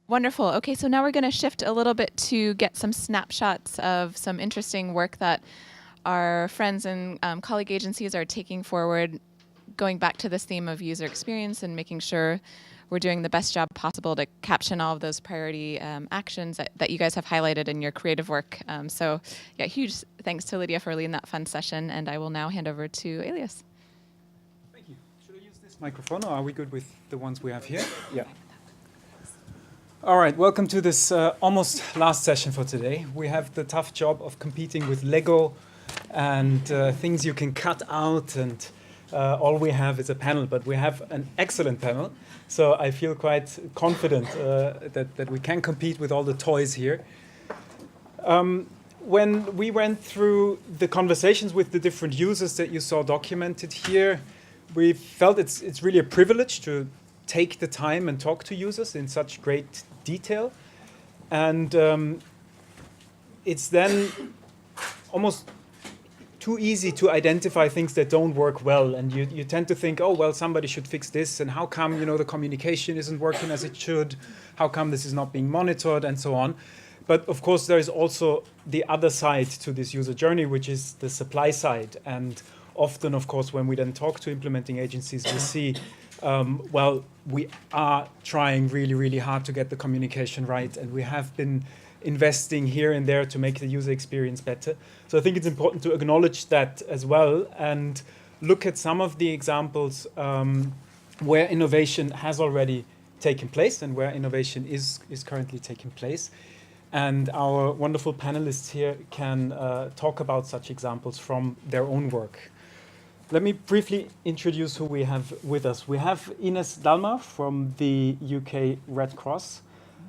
Wonderful. Okay, so now we're going to shift a little bit to get some snapshots of some interesting work that our friends and colleague agencies are taking forward, going back to this theme of user experience and making sure we're doing the best job possible to caption all of those priority actions that you guys have highlighted in your creative work. So yeah, huge thanks to Lydia for leading that fun session, and I will now hand over to Elias. Thank you. Should I use this microphone, or are we good with the ones we have here? Yeah. All right, welcome to this almost last session for today. We have the tough job of competing with Lego and things you can cut out, and all we have is a panel, but we have an excellent panel. So I feel quite confident that we can compete with all the toys here. When we went through the conversations with the different users that you saw documented here, we felt it's really a privilege to take the time and talk to users in such great detail. And it's then almost too easy to identify things that don't work well. And you tend to think, oh, well, somebody should fix this. And how come, the communication isn't working as it should? How come this is not being monitored, and so on? But of course, there is also the other side to this user journey, which is the supply side. And often, of course, when we then talk to implementing agencies, we see, well, we are trying really, really hard to get the communication right. And we have been investing here and there to make the user experience better. So I think it's important to acknowledge that as well and look at some of the examples where innovation has already taken place and where innovation is currently taking place. And our wonderful panelists here can talk about such examples from their own work. Let me briefly introduce who we have with us. We have Ines Dalmau from the UK Red Cross.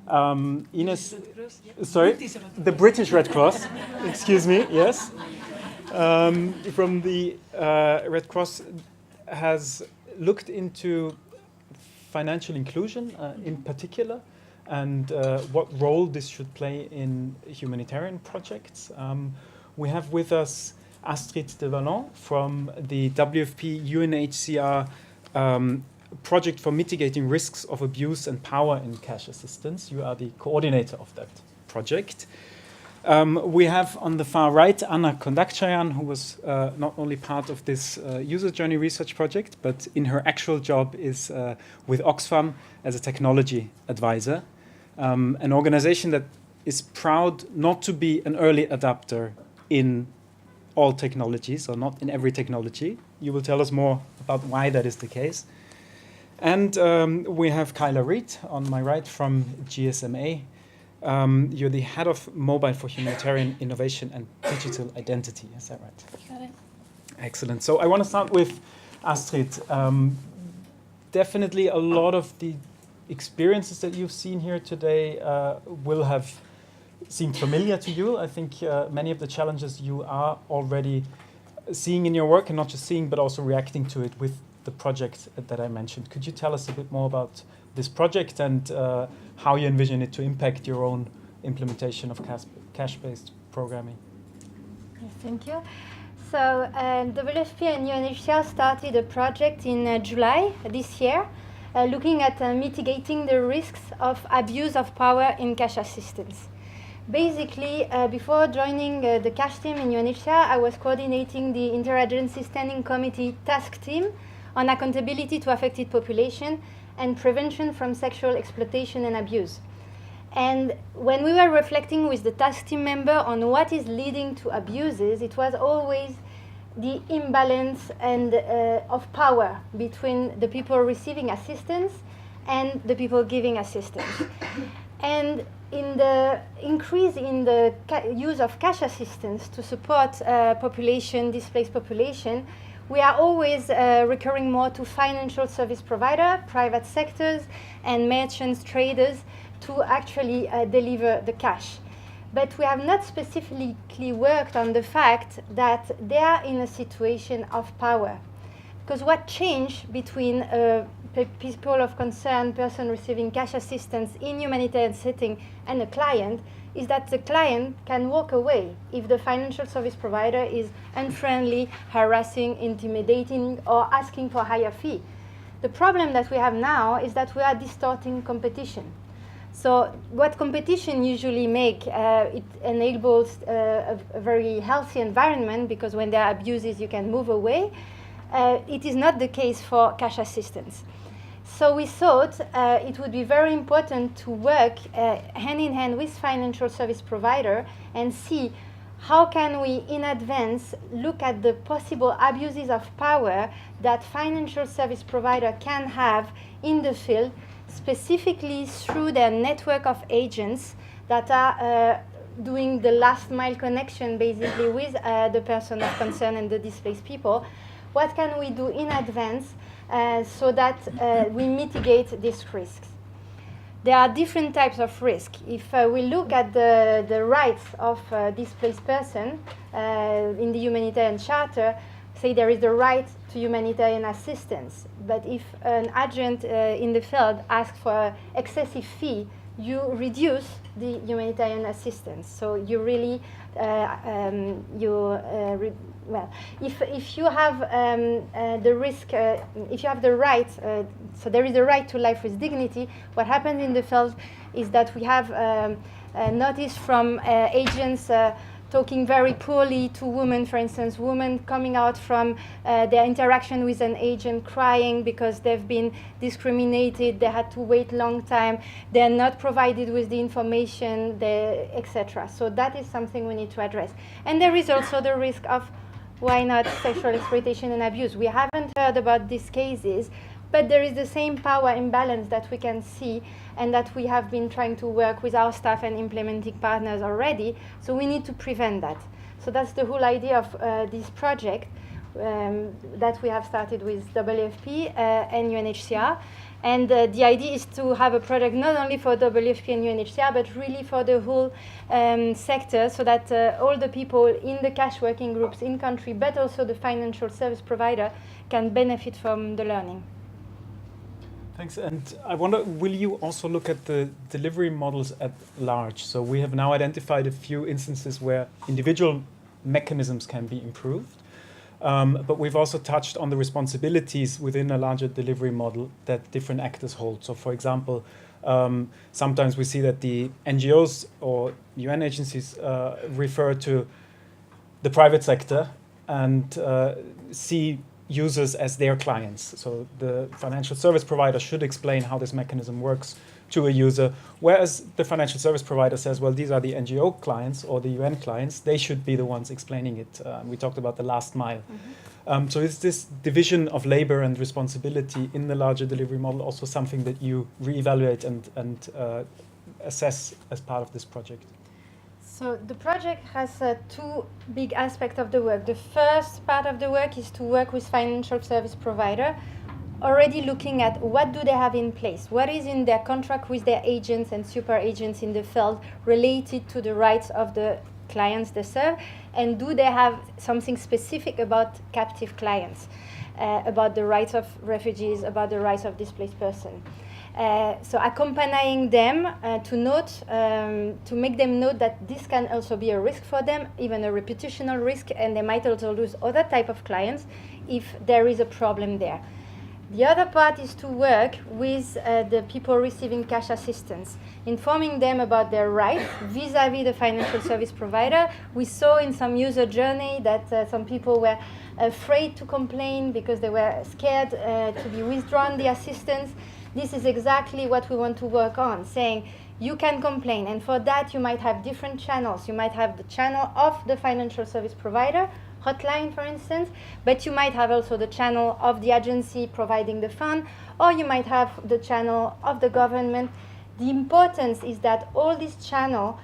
Ines, sorry, the British Red Cross, excuse me, yes. From the Red Cross has looked into financial inclusion in particular and what role this should play in humanitarian projects. We have with us Astrid de Valon from the WFP UNHCR project for mitigating risks of abuse and power in cash assistance. You are the coordinator of that project. We have on the far right Anna Kondakhchyan, who was not only part of this user journey research project, but in her actual job is with Oxfam as a technology advisor, an organization that is proud not to be an early adopter in all technologies, or not in every technology. You will tell us more about why that is the case. And we have Kyla Reid on my right from GSMA. You're the head of mobile for humanitarian innovation and digital identity. Is that right? Got it. Excellent. So I want to start with Astrid. Definitely a lot of the experiences that you've seen here today will have seemed familiar to you. I think many of the challenges you are already seeing in your work, and not just seeing, but also reacting to it with the project that I mentioned. Could you tell us a bit more about this project and how you envision it to impact your own implementation of cash-based programming? Yes, thank you. So WFP and UNHCR started a project in July this year, looking at mitigating the risks of abuse of power in cash assistance. Basically, before joining the cash team in UNHCR, I was coordinating the Interagency Standing Committee task team on accountability to affected population and prevention from sexual exploitation and abuse. And when we were reflecting with the task team member on what is leading to abuses, it was always the imbalance and of power between the people receiving assistance and the people giving assistance. And in the increase in the use of cash assistance to support displaced population, we are always recurring more to financial service provider, private sectors, and merchants, traders to actually deliver the cash. But we have not specifically worked on the fact that they are in a situation of power. Because what changed between people of concern, person receiving cash assistance in humanitarian setting, and a client is that the client can walk away if the financial service provider is unfriendly, harassing, intimidating, or asking for a higher fee. The problem that we have now is that we are distorting competition. So what competition usually make, it enables a very healthy environment, because when there are abuses, you can move away. It is not the case for cash assistance. So we thought it would be very important to work hand in hand with financial service provider and see how can we in advance look at the possible abuses of power that financial service provider can have in the field, specifically through their network of agents that are doing the last mile connection basically with the person of concern and the displaced people. What can we do in advance so that we mitigate these risks? There are different types of risk. If we look at the rights of a displaced person in the Humanitarian Charter, say there is the right to humanitarian assistance. But if an agent in the field asks for excessive fee, you reduce the humanitarian assistance. So you really, if you have the risk, if you have the right, so there is a right to life with dignity, what happens in the field is that we have notice from agents talking very poorly to women, for instance, women coming out from their interaction with an agent crying because they've been discriminated, they had to wait long time, they're not provided with the information, etc. So that is something we need to address. And there is also the risk of, why not, sexual exploitation and abuse. We haven't heard about these cases, but there is the same power imbalance that we can see and that we have been trying to work with our staff and implementing partners already. So we need to prevent that. So that's the whole idea of this project that we have started with WFP and UNHCR. And the idea is to have a project not only for WFP and UNHCR, but really for the whole sector, so that all the people in the cash working groups in country, but also the financial service provider, can benefit from the learning. Thanks. And I wonder, will you also look at the delivery models at large? So we have now identified a few instances where individual mechanisms can be improved. But we've also touched on the responsibilities within a larger delivery model that different actors hold. So, for example, sometimes we see that the NGOs or UN agencies refer to the private sector and see users as their clients. So the financial service provider should explain how this mechanism works to a user, whereas the financial service provider says, well, these are the NGO clients or the UN clients, they should be the ones explaining it. We talked about the last mile. Mm-hmm. So is this division of labor and responsibility in the larger delivery model also something that you reevaluate and assess as part of this project? So the project has two big aspects of the work. The first part of the work is to work with financial service provider, already looking at what do they have in place, what is in their contract with their agents and super agents in the field related to the rights of the clients they serve, and do they have something specific about captive clients, about the rights of refugees, about the rights of displaced persons. So accompanying them to make them know that this can also be a risk for them, even a reputational risk, and they might also lose other type of clients if there is a problem there. The other part is to work with the people receiving cash assistance, informing them about their rights vis-à-vis the financial service provider. We saw in some user journey that some people were afraid to complain because they were scared to be withdrawn the assistance. This is exactly what we want to work on, saying you can complain, and for that you might have different channels. You might have the channel of the financial service provider, hotline for instance, but you might have also the channel of the agency providing the fund, or you might have the channel of the government. The importance is that all these channels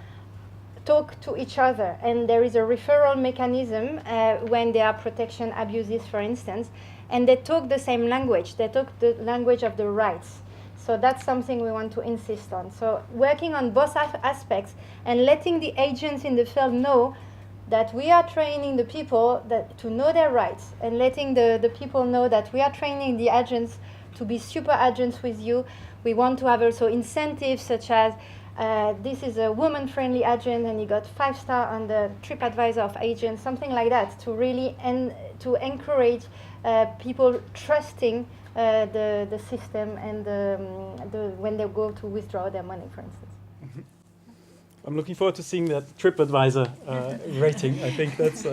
talk to each other, and there is a referral mechanism when there are protection abuses, for instance, and they talk the same language. They talk the language of the rights. So that's something we want to insist on. So working on both aspects and letting the agents in the field know that we are training the people to know their rights, and letting the people know that we are training the agents to be super agents with you. We want to have also incentives such as this is a woman-friendly agent and he got 5-star on the TripAdvisor of agents, something like that, to really to encourage people trusting the system and when they go to withdraw their money, for instance. I'm looking forward to seeing that TripAdvisor rating. I think that's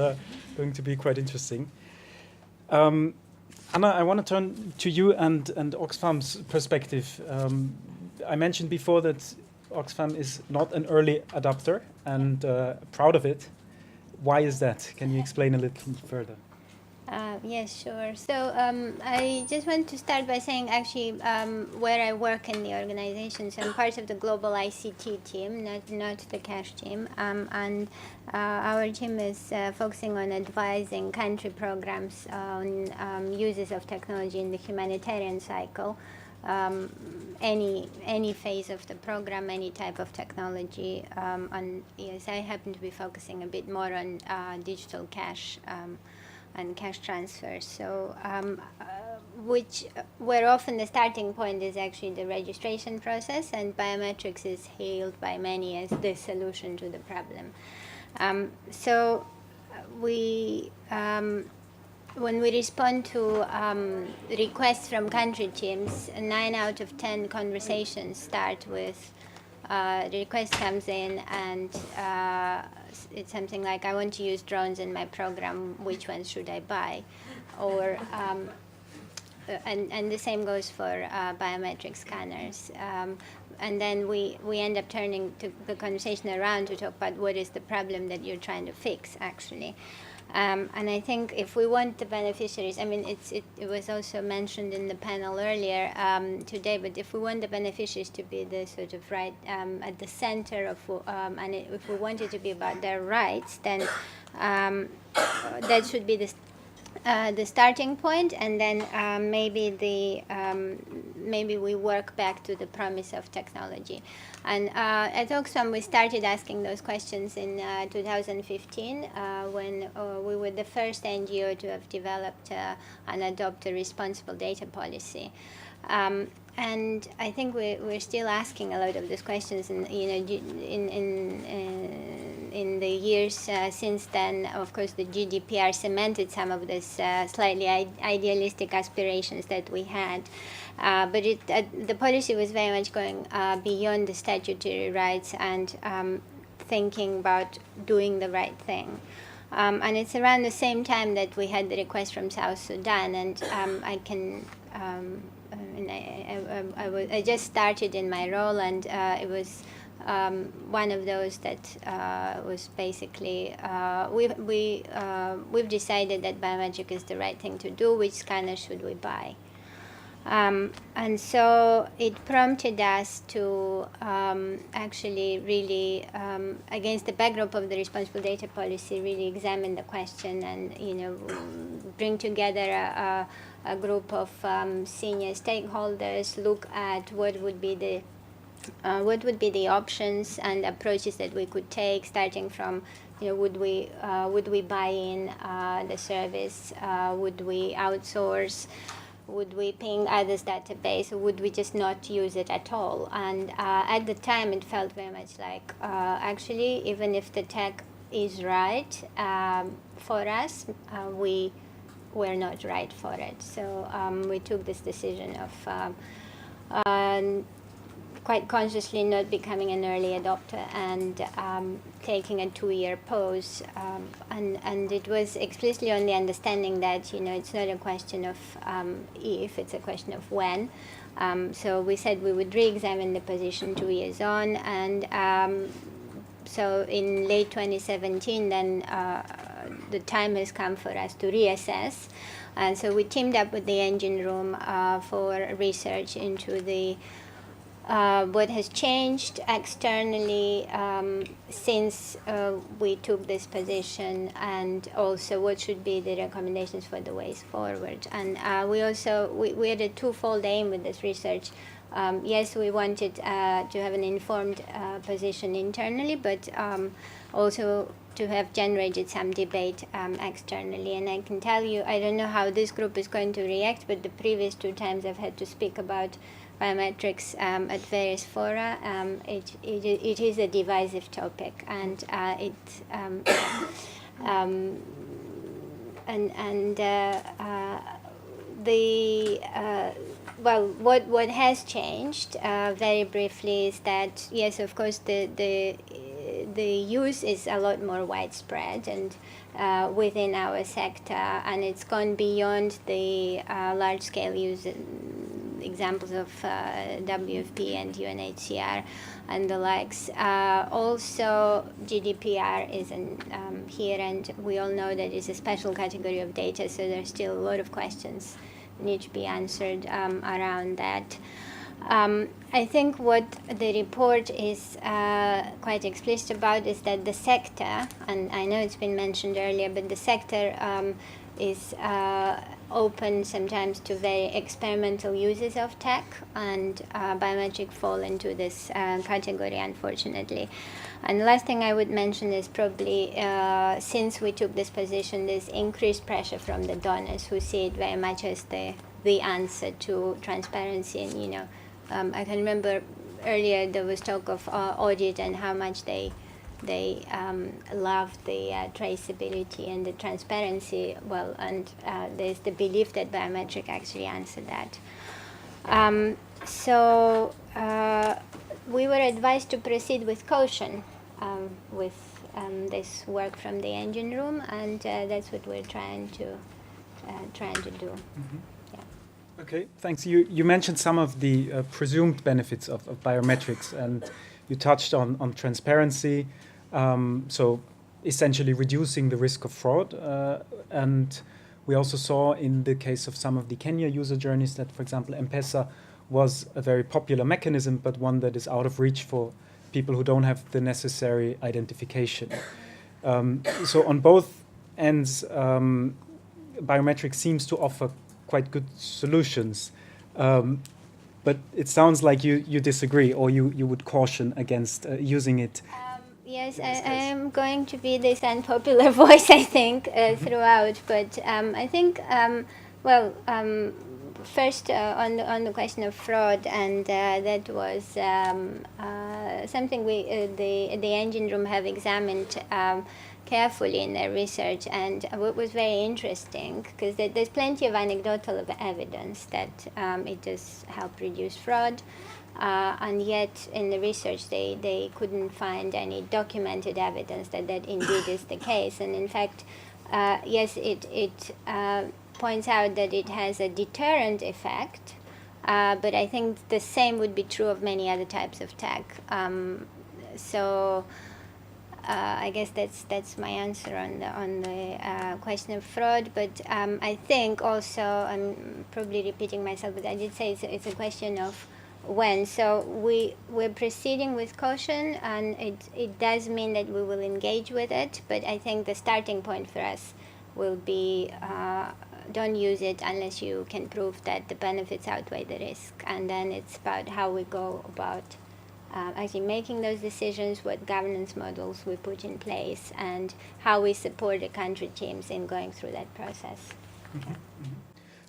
going to be quite interesting. Anna, I want to turn to you and Oxfam's perspective. I mentioned before that Oxfam is not an early adopter and proud of it. Why is that? Can you explain a little further? Yes, sure. So I just want to start by saying actually where I work in the organization. So I'm part of the global ICT team, not the cash team. And our team is focusing on advising country programs on uses of technology in the humanitarian cycle. Any phase of the program, any type of technology. And yes, I happen to be focusing a bit more on digital cash and cash transfers. So, where often the starting point is actually the registration process, and biometrics is hailed by many as the solution to the problem. So, when we respond to requests from country teams, 9 out of 10 conversations start with the request comes in and it's something like, I want to use drones in my program, which ones should I buy? Or, and the same goes for biometric scanners. And then we end up turning the conversation around to talk about what is the problem that you're trying to fix, actually. And I think if we want the beneficiaries, I mean, it was also mentioned in the panel earlier today, but if we want the beneficiaries to be the sort of right at the center of, and if we want it to be about their rights, then that should be the starting point, and then maybe we work back to the promise of technology. And at Oxfam, we started asking those questions in 2015 when we were the first NGO to have developed and adopt a responsible data policy. And I think we're still asking a lot of these questions, and in the years since then. Of course, the GDPR cemented some of these slightly idealistic aspirations that we had. But the policy was very much going beyond the statutory rights and thinking about doing the right thing. And it's around the same time that we had the request from South Sudan, and I just started in my role, and it was one of those that was basically we've decided that biometric is the right thing to do. Which scanner should we buy? And so it prompted us to actually really, against the backdrop of the responsible data policy, really examine the question and bring together a group of senior stakeholders, look at what would be the options and approaches that we could take, starting from would we buy in the service, would we outsource, would we ping others' database, or would we just not use it at all? And at the time, it felt very much like, actually, even if the tech is right for us, we were not right for it. So we took this decision of quite consciously not becoming an early adopter and taking a 2-year pause. And it was explicitly on the understanding that, it's not a question of if, it's a question of when. So we said we would re-examine the position 2 years on. And so in late 2017, then the time has come for us to reassess. And so we teamed up with the engine room for research into the what has changed externally since we took this position, and also what should be the recommendations for the ways forward. And we had a twofold aim with this research. Yes, we wanted to have an informed position internally, but also to have generated some debate externally. And I can tell you, I don't know how this group is going to react, but the previous 2 times I've had to speak about biometrics at various fora, it is a divisive topic, and what has changed very briefly is that yes, of course, the use is a lot more widespread and within our sector, and it's gone beyond the large-scale use examples of WFP and UNHCR and the likes. Also, GDPR is here, and we all know that it's a special category of data, so there's still a lot of questions need to be answered around that. I think what the report is quite explicit about is that the sector, and I know it's been mentioned earlier, but the sector is open sometimes to very experimental uses of tech, and biometric fall into this category, unfortunately. And the last thing I would mention is probably since we took this position, there's increased pressure from the donors who see it very much as the answer to transparency. And I can remember earlier there was talk of audit and how much they love the traceability and the transparency. Well, and there's the belief that biometric actually answer that. So we were advised to proceed with caution with this work from the engine room, and that's what we're trying to do. Mm-hmm. Yeah. Okay, thanks. You mentioned some of the presumed benefits of biometrics, and you touched on transparency, so essentially reducing the risk of fraud. And we also saw in the case of some of the Kenya user journeys that, for example, M-Pesa was a very popular mechanism, but one that is out of reach for people who don't have the necessary identification. So on both ends, biometrics seems to offer quite good solutions. But it sounds like you disagree, or you would caution against using it. Yes, I am going to be this unpopular voice, I think, throughout. But I think, first on the question of fraud, and that was something the engine room have examined carefully in their research, and what was very interesting, because there's plenty of anecdotal evidence that it does help reduce fraud. And yet in the research they couldn't find any documented evidence that indeed is the case. And in fact, yes, it points out that it has a deterrent effect, but I think the same would be true of many other types of tech. So I guess that's my answer on the question of fraud. But I think also, I'm probably repeating myself, but I did say it's a question of when. So we're proceeding with caution, and it does mean that we will engage with it, but I think the starting point for us will be don't use it unless you can prove that the benefits outweigh the risk. And then it's about how we go about actually making those decisions, what governance models we put in place, and how we support the country teams in going through that process. Mm-hmm. Mm-hmm.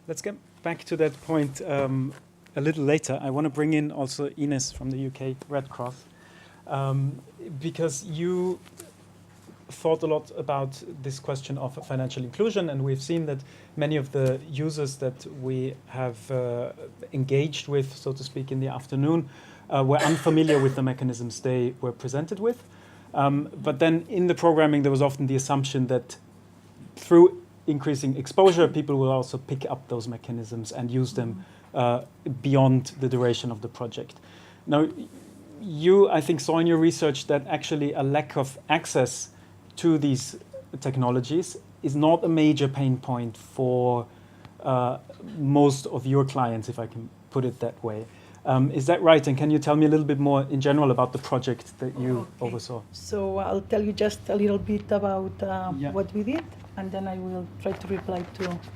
Let's get back to that point a little later. I want to bring in also Ines from the UK Red Cross, because you thought a lot about this question of financial inclusion, and we've seen that many of the users that we have engaged with, so to speak, in the afternoon were unfamiliar with the mechanisms they were presented with. But then in the programming, there was often the assumption that through increasing exposure, people will also pick up those mechanisms and use them beyond the duration of the project. Now, you, I think, saw in your research that actually a lack of access to these technologies is not a major pain point for most of your clients, if I can put it that way. Is that right? And can you tell me a little bit more in general about the project that you oversaw? So I'll tell you just a little bit about what we did, and then I will try to reply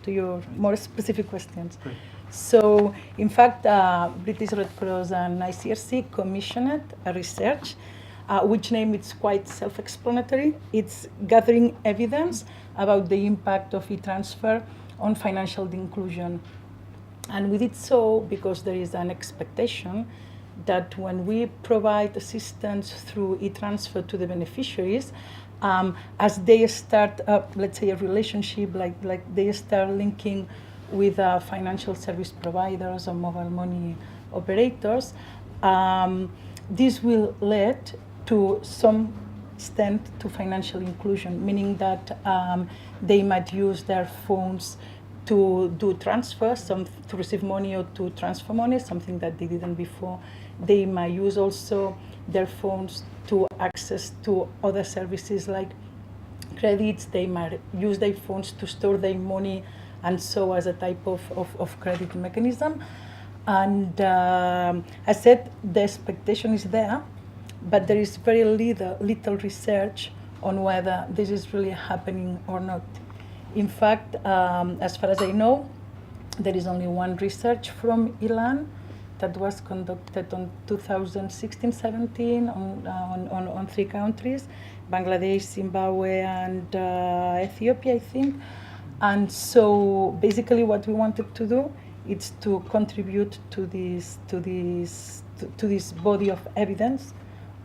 to your more specific questions. Great. So, in fact, British Red Cross and ICRC commissioned a research, which name is quite self-explanatory. It's gathering evidence about the impact of e-transfer on financial inclusion. And we did so because there is an expectation that when we provide assistance through e-transfer to the beneficiaries, as they start up, let's say, a relationship, like they start linking with financial service providers or mobile money operators. This will lead to some extent to financial inclusion, meaning that they might use their phones to do transfers, to receive money or to transfer money, something that they didn't before. They might use also their phones to access to other services like credits. They might use their phones to store their money, and so as a type of credit mechanism. And I said the expectation is there, but there is very little research on whether this is really happening or not. In fact, as far as I know, there is only one research from Iran that was conducted on 2016-17 on 3 countries, Bangladesh, Zimbabwe, and Ethiopia, I think. And so basically what we wanted to do is to contribute to this body of evidence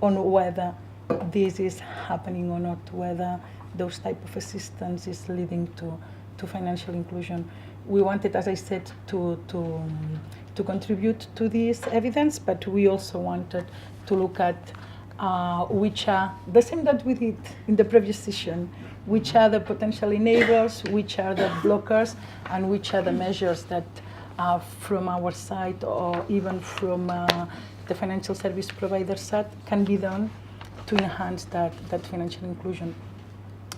on whether this is happening or not, whether those type of assistance is leading to financial inclusion. We wanted, as I said, to contribute to this evidence, but we also wanted to look at which are, the same that we did in the previous session, which are the potential enablers, which are the blockers, and which are the measures that from our side or even from the financial service provider side can be done to enhance that financial inclusion.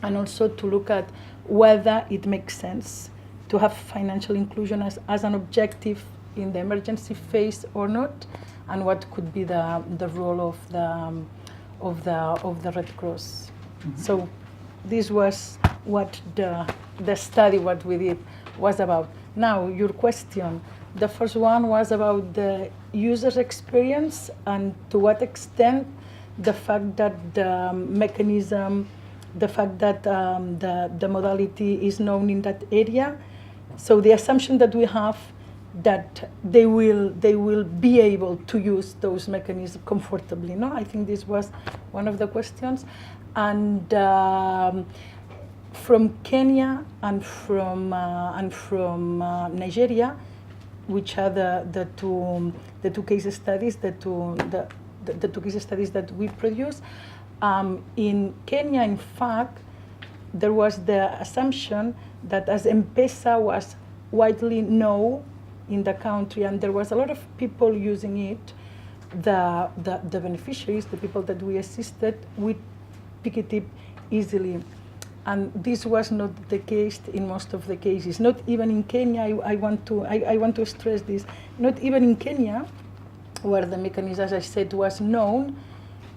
And also to look at whether it makes sense to have financial inclusion as an objective in the emergency phase or not, and what could be the role of the Red Cross. Mm-hmm. So this was what the study, what we did, was about. Now, your question. The first one was about the user's experience and to what extent the fact that the mechanism, the fact that the modality is known in that area. So the assumption that we have that they will be able to use those mechanisms comfortably. No, I think this was one of the questions. And from Kenya and from Nigeria, which are the two case studies, the two case studies that we produce. In Kenya, in fact, there was the assumption that as M-Pesa was widely known in the country and there was a lot of people using it, the beneficiaries, the people that we assisted, would pick it up easily. And this was not the case in most of the cases. Not even in Kenya, I want to stress this, not even in Kenya, where the mechanism, as I said, was known,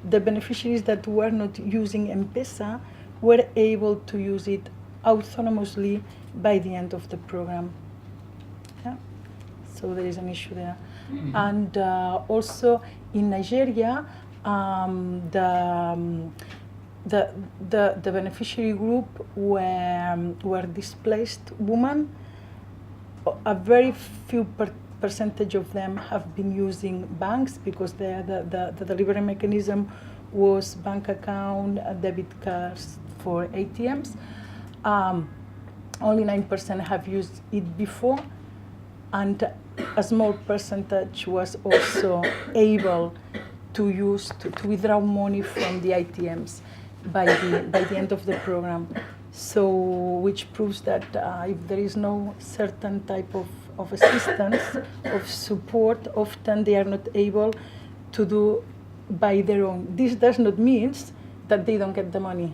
the beneficiaries that were not using M-Pesa were able to use it autonomously by the end of the program. Yeah? So there is an issue there. Mm-hmm. And also in Nigeria, the beneficiary group were displaced women. A very few percentage of them have been using banks because the delivery mechanism was bank account, debit cards for ATMs. Only 9% have used it before, and a small percentage was also able to use to withdraw money from the ATMs by the end of the program. So, which proves that if there is no certain type of assistance, of support, often they are not able to do by their own. This does not mean that they don't get the money.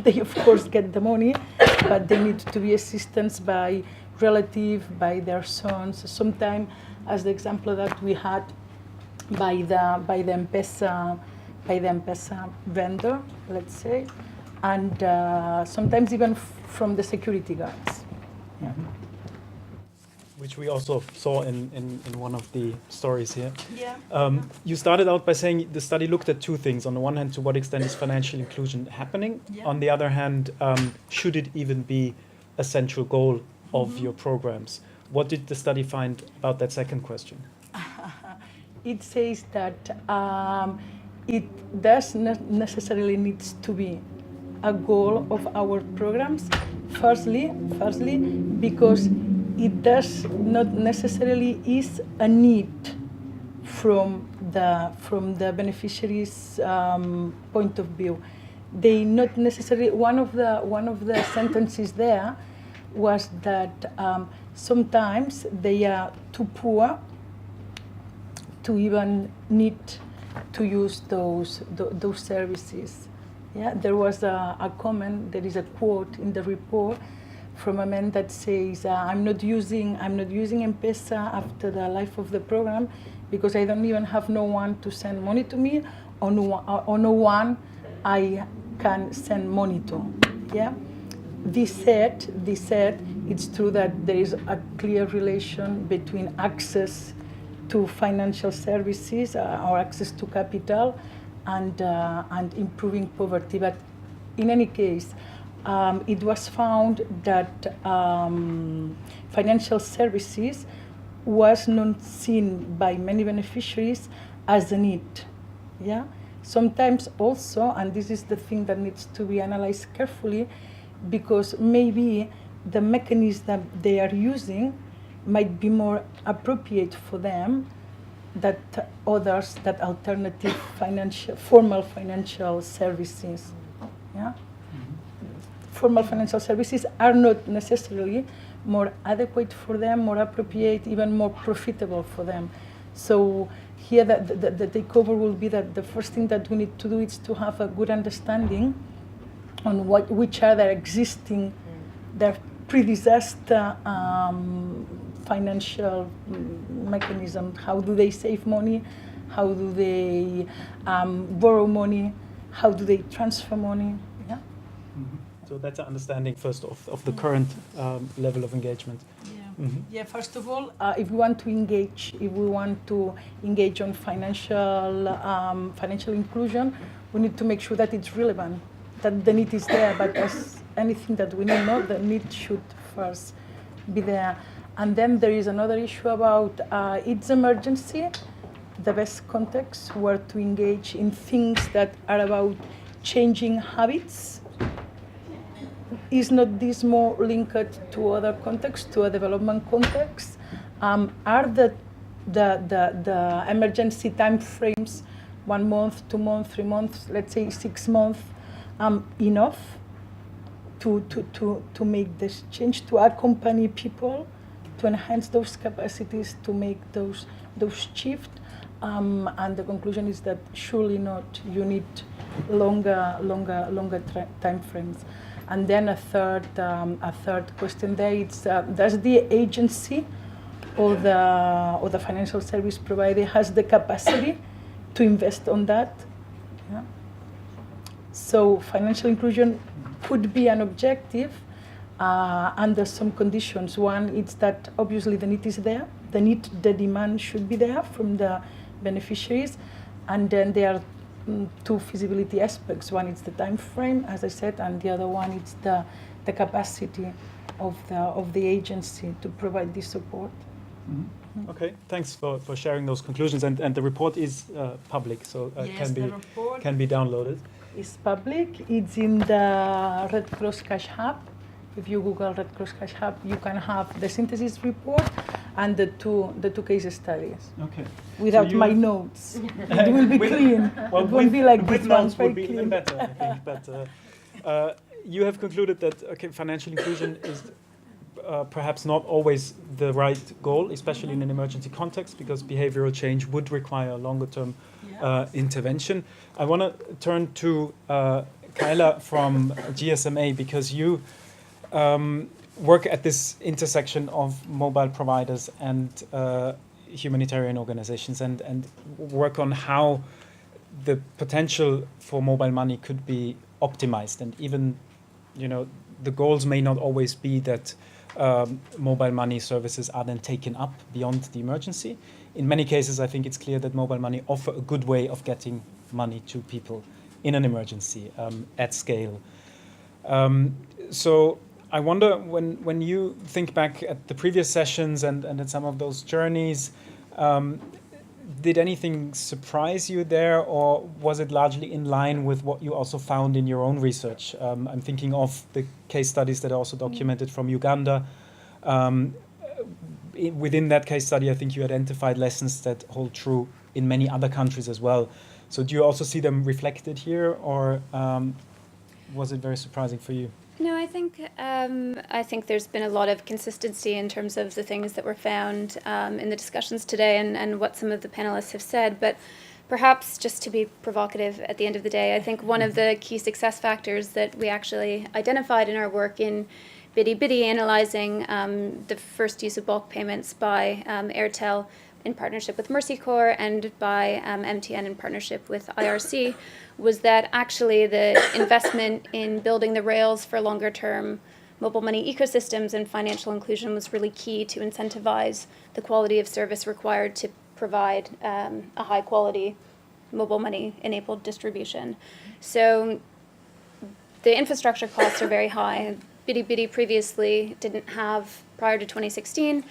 They of course get the money, but they need to be assistance by relative, by their sons. Sometimes, as the example that we had, by the M-Pesa vendor, let's say, and sometimes even from the security guards. Yeah. Which we also saw in one of the stories here. Yeah. You started out by saying the study looked at two things. On the one hand, to what extent is financial inclusion happening? Yeah. On the other hand, should it even be a central goal of your programs? What did the study find about that second question? It says that it does not necessarily needs to be a goal of our programs. Firstly, because it does not necessarily is a need from the beneficiaries' point of view. They not necessarily. One of the sentences there was that sometimes they are too poor to even need to use those services. Yeah, there was a comment. There is a quote in the report from a man that says, "I'm not using M-Pesa after the life of the program because I don't even have no one to send money to me, or no one I can send money to." Yeah. This said, it's true that there is a clear relation between access to financial services or access to capital and improving poverty. But in any case, it was found that financial services was not seen by many beneficiaries as a need. Yeah. Sometimes also, and this is the thing that needs to be analyzed carefully, because maybe the mechanism that they are using might be more appropriate for them that others, that alternative formal financial services. Yeah? Formal financial services are not necessarily more adequate for them, more appropriate, even more profitable for them. So here the takeover will be that the first thing that we need to do is to have a good understanding on which are their existing, their pre-disaster financial mechanism. How do they save money? How do they borrow money? How do they transfer money? Yeah. Mm-hmm. So that's an understanding first of the current level of engagement. Yeah. Mm-hmm. Yeah. First of all, if we want to engage on financial inclusion, we need to make sure that it's relevant, that the need is there. But as anything that we need, the need should first be there. And then there is another issue about its emergency, the best context where to engage in things that are about changing habits. Is not this more linked to other contexts, to a development context? Are the emergency time frames, 1 month, 2 months, 3 months, let's say 6 months, enough to make this change, to accompany people, to enhance those capacities, to make those shifts? And the conclusion is that surely not. You need longer time frames. And then a third question there is: does the agency or the financial service provider has the capacity to invest on that? Yeah. So financial inclusion could be an objective under some conditions. One is that obviously the need is there. The demand should be there from the beneficiaries, and then there are two feasibility aspects. One is the time frame, as I said, and the other one is the capacity of the agency to provide this support. Mm-hmm. Okay, thanks for sharing those conclusions. And the report is public, so yes, can be downloaded. It's public. It's in the Red Cross Cash Hub. If you Google Red Cross Cash Hub, you can have the synthesis report and the two case studies. Okay. Without my notes, it will be clean. Well, it won't be like with this notes one. would be even better, I think. But you have concluded that financial inclusion is perhaps not always the right goal, especially in an emergency context, because behavioral change would require longer-term intervention. I want to turn to Kyla from GSMA, because you work at this intersection of mobile providers and humanitarian organizations, and work on how the potential for mobile money could be optimized. And even, the goals may not always be that mobile money services are then taken up beyond the emergency. In many cases, I think it's clear that mobile money offer a good way of getting money to people in an emergency at scale. So I wonder, when you think back at the previous sessions and at some of those journeys, did anything surprise you there, or was it largely in line with what you also found in your own research? I'm thinking of the case studies that are also documented from Uganda. within that case study, I think you identified lessons that hold true in many other countries as well. So do you also see them reflected here, or was it very surprising for you? No, I think there's been a lot of consistency in terms of the things that were found in the discussions today and what some of the panelists have said. But perhaps just to be provocative at the end of the day, I think one of the key success factors that we actually identified in our work in Bidi analyzing the first use of bulk payments by Airtel in partnership with Mercy Corps and by MTN in partnership with IRC was that actually the investment in building the rails for longer term mobile money ecosystems and financial inclusion was really key to incentivize the quality of service required to provide a high quality mobile money enabled distribution. So the infrastructure costs are very high. Bidi previously didn't have, prior to 2016,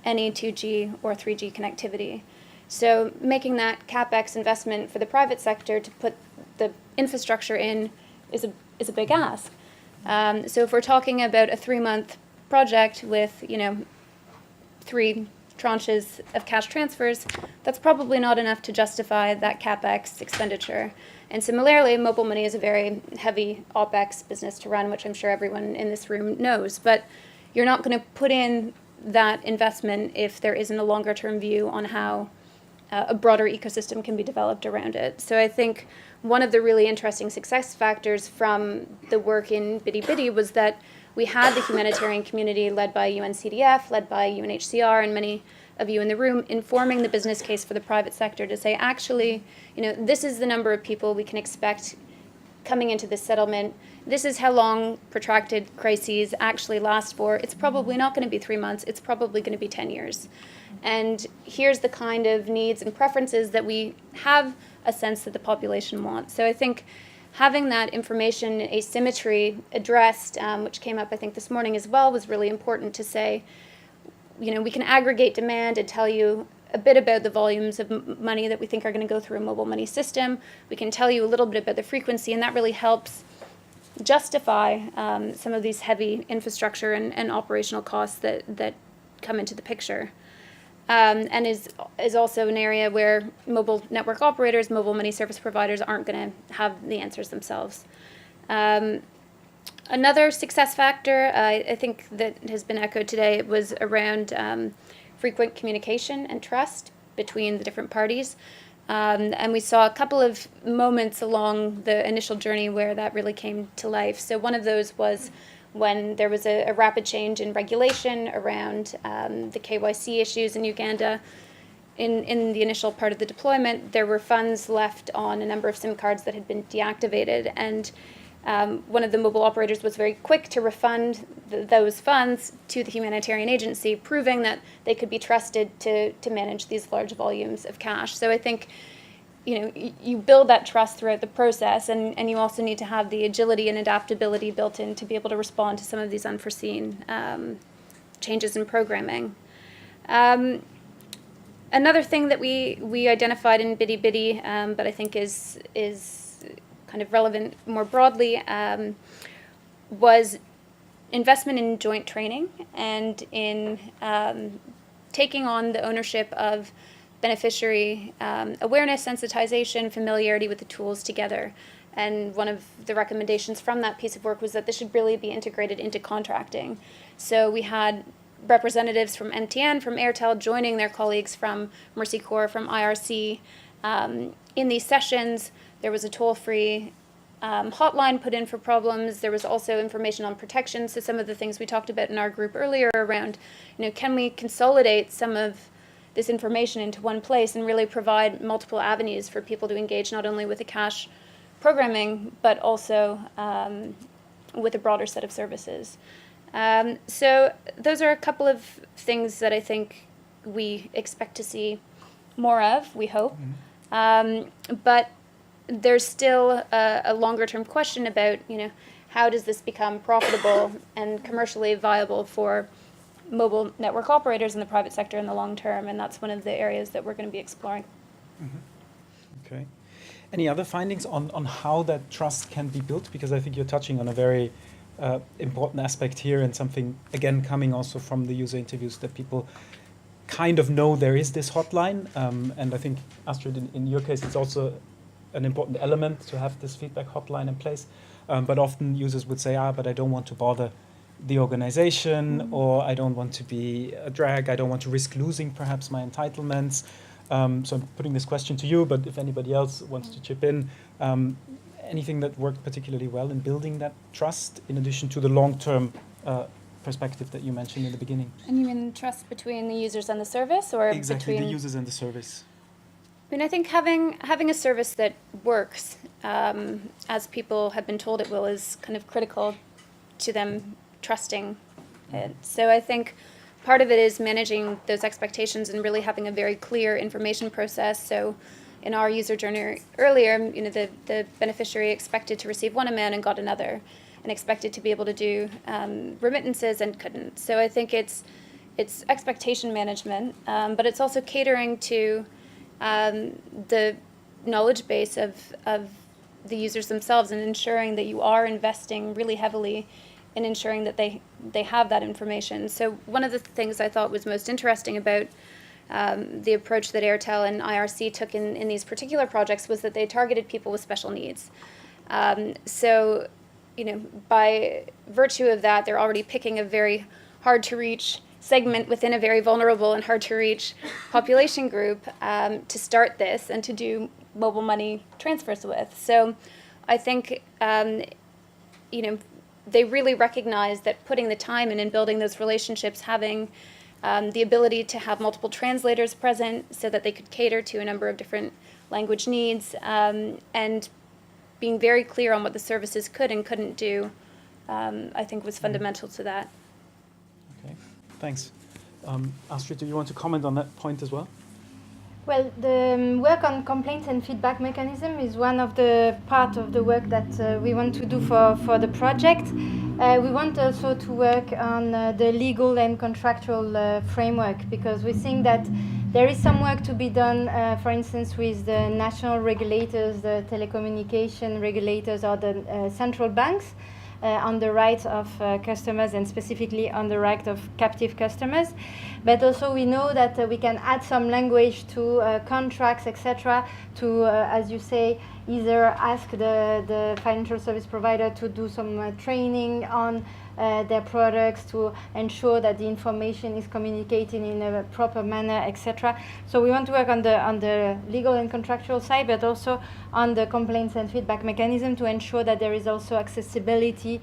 any 2G or 3G connectivity. So making that CapEx investment for the private sector to put the infrastructure in is a big ask. So if we're talking about a 3-month project with 3 tranches of cash transfers, that's probably not enough to justify that CapEx expenditure. And similarly, mobile money is a very heavy OpEx business to run, which I'm sure everyone in this room knows. But you're not going to put in that investment if there isn't a longer term view on how a broader ecosystem can be developed around it. So I think one of the really interesting success factors from the work in Bidi was that we had the humanitarian community led by UNCDF, led by UNHCR, and many of you in the room informing the business case for the private sector to say, actually, this is the number of people we can expect coming into this settlement. This is how long protracted crises actually last for. It's probably not going to be 3 months. It's probably going to be 10 years. And here's the kind of needs and preferences that we have a sense that the population wants. So I think having that information asymmetry addressed, which came up I think this morning as well, was really important to say, we can aggregate demand and tell you a bit about the volumes of money that we think are going to go through a mobile money system. We can tell you a little bit about the frequency, and that really helps justify some of these heavy infrastructure and operational costs that come into the picture. And is also an area where mobile network operators, mobile money service providers aren't going to have the answers themselves. Another success factor, I think that has been echoed today, was around frequent communication and trust between the different parties. And we saw a couple of moments along the initial journey where that really came to life. So one of those was when there was a rapid change in regulation around the KYC issues in Uganda. In the initial part of the deployment, there were funds left on a number of SIM cards that had been deactivated, and one of the mobile operators was very quick to refund those funds to the humanitarian agency, proving that they could be trusted to manage these large volumes of cash. So I think you build that trust throughout the process, and you also need to have the agility and adaptability built in to be able to respond to some of these unforeseen changes in programming. Another thing that we identified in Bidi, but I think is kind of relevant more broadly, was investment in joint training and in taking on the ownership of beneficiary awareness, sensitization, familiarity with the tools together. And one of the recommendations from that piece of work was that this should really be integrated into contracting. So we had representatives from MTN, from Airtel, joining their colleagues from Mercy Corps, from IRC. In these sessions, there was a toll-free hotline put in for problems. There was also information on protection. So some of the things we talked about in our group earlier around, can we consolidate some of this information into one place and really provide multiple avenues for people to engage not only with the cash programming, but also with a broader set of services. So those are a couple of things that I think we expect to see more of, we hope. But there's still a longer term question about, how does this become profitable and commercially viable for mobile network operators in the private sector in the long term, and that's one of the areas that we're going to be exploring. Okay. Any other findings on how that trust can be built? Because I think you're touching on a very important aspect here, and something, again, coming also from the user interviews, that people kind of know there is this hotline, and I think, Astrid, in your case, it's also an important element to have this feedback hotline in place. But often users would say, but I don't want to bother the organization, or I don't want to be a drag, I don't want to risk losing perhaps my entitlements. So I'm putting this question to you, but if anybody else wants to chip in, anything that worked particularly well in building that trust, in addition to the long-term perspective that you mentioned in the beginning? And you mean trust between the users and the service, or exactly, between the users and the service? I mean, I think having a service that works, as people have been told it will, is kind of critical to them trusting it. So I think part of it is managing those expectations and really having a very clear information process. So in our user journey earlier, the beneficiary expected to receive one amount and got another, and expected to be able to do remittances and couldn't. So I think it's expectation management, but it's also catering to the knowledge base of the users themselves, and ensuring that you are investing really heavily in ensuring that they have that information. So one of the things I thought was most interesting about the approach that Airtel and IRC took in these particular projects was that they targeted people with special needs. So, by virtue of that, they're already picking a very hard to reach segment within a very vulnerable and hard to reach population group to start this and to do mobile money transfers with. So I think, they really recognize that putting the time in and building those relationships, having the ability to have multiple translators present so that they could cater to a number of different language needs, and being very clear on what the services could and couldn't do, I think was fundamental to that. Okay, thanks. Astrid, do you want to comment on that point as well? Well, the work on complaints and feedback mechanism is one of the part of the work that we want to do for the project. We want also to work on the legal and contractual framework, because we think that there is some work to be done, for instance, with the national regulators, the telecommunication regulators, or the central banks, on the rights of customers, and specifically on the right of captive customers. But also we know that we can add some language to contracts, etc., to, as you say, either ask the financial service provider to do some training on their products, to ensure that the information is communicated in a proper manner, etc. So we want to work on the legal and contractual side, but also on the complaints and feedback mechanism to ensure that there is also accessibility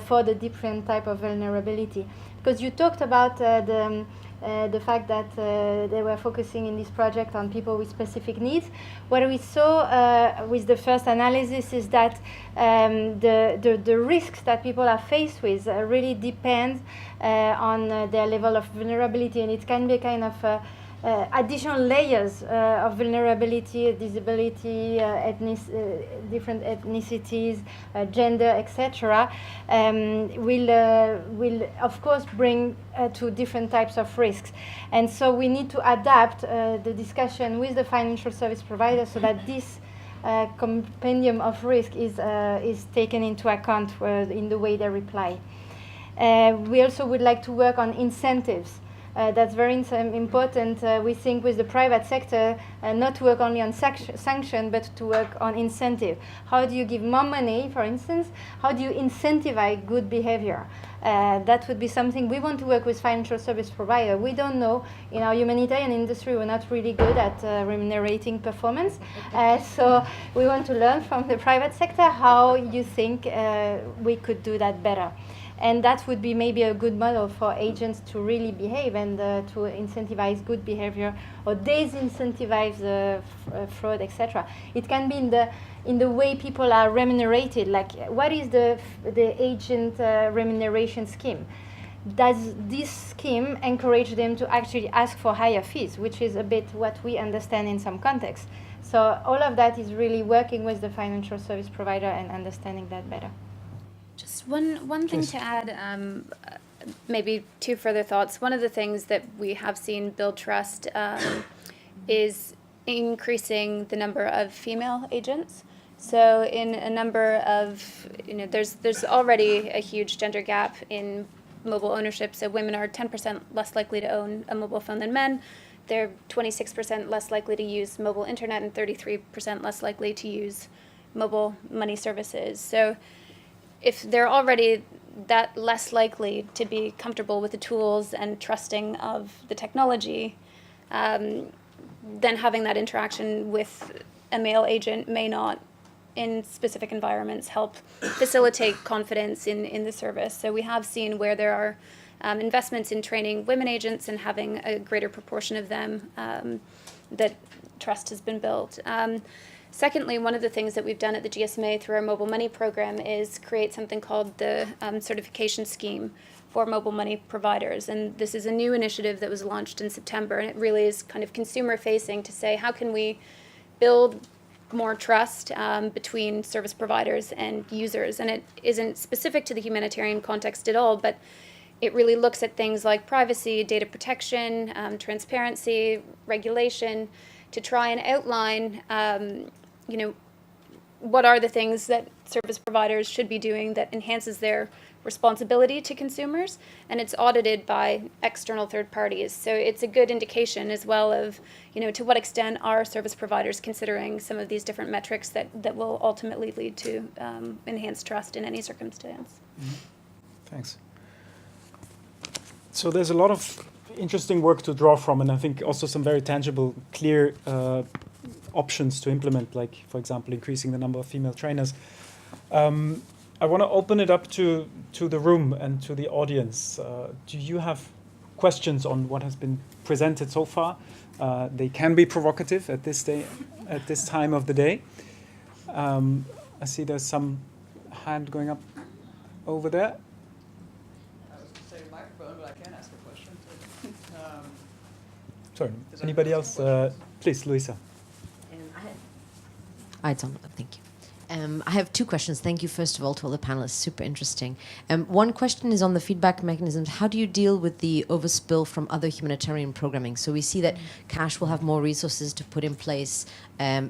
for the different type of vulnerability. Because you talked about the fact that they were focusing in this project on people with specific needs. What we saw with the first analysis is that the risks that people are faced with really depend on their level of vulnerability, and it can be kind of additional layers of vulnerability, disability, different ethnicities, gender, etc., will of course bring to different types of risks. And so we need to adapt the discussion with the financial service provider so that this compendium of risk is taken into account in the way they reply. We also would like to work on incentives. That's very important, we think, with the private sector, not to work only on sanction, but to work on incentive. How do you give more money, for instance? How do you incentivize good behavior? That would be something we want to work with financial service provider. We don't know, in our humanitarian industry, we're not really good at remunerating performance. So we want to learn from the private sector how you think we could do that better. And that would be maybe a good model for agents to really behave and to incentivize good behavior or disincentivize fraud, etc. It can be in the way people are remunerated. Like, what is the agent remuneration scheme? Does this scheme encourage them to actually ask for higher fees, which is a bit what we understand in some contexts? So all of that is really working with the financial service provider and understanding that better. Just one thing to add, maybe two further thoughts. One of the things that we have seen build trust is increasing the number of female agents. So in a number of, there's already a huge gender gap in mobile ownership. So women are 10% less likely to own a mobile phone than men. They're 26% less likely to use mobile internet and 33% less likely to use mobile money services. So if they're already that less likely to be comfortable with the tools and trusting of the technology, then having that interaction with a male agent may not, in specific environments, help facilitate confidence in the service. So we have seen where there are investments in training women agents and having a greater proportion of them, that trust has been built. Secondly, one of the things that we've done at the GSMA through our mobile money program is create something called the certification scheme for mobile money providers. And this is a new initiative that was launched in September, and it really is kind of consumer facing to say, how can we build more trust between service providers and users? And it isn't specific to the humanitarian context at all, but it really looks at things like privacy, data protection, transparency, regulation, to try and outline, what are the things that service providers should be doing that enhances their responsibility to consumers, and it's audited by external third parties. So it's a good indication as well of, to what extent are service providers considering some of these different metrics that will ultimately lead to enhanced trust in any circumstance. Mm-hmm. Thanks. So there's a lot of interesting work to draw from, and I think also some very tangible, clear options to implement, like, for example, increasing the number of female trainers. I want to open it up to the room and to the audience. Do you have questions on what has been presented so far? They can be provocative at this time of the day. I see there's some hand going up over there. I was going to say microphone, but I can ask a question. Sorry, anybody else? Please, Luisa. It's on. Thank you. I have two questions. Thank you, first of all, to all the panelists. Super interesting. One question is on the feedback mechanisms. How do you deal with the overspill from other humanitarian programming? So we see that Cash will have more resources to put in place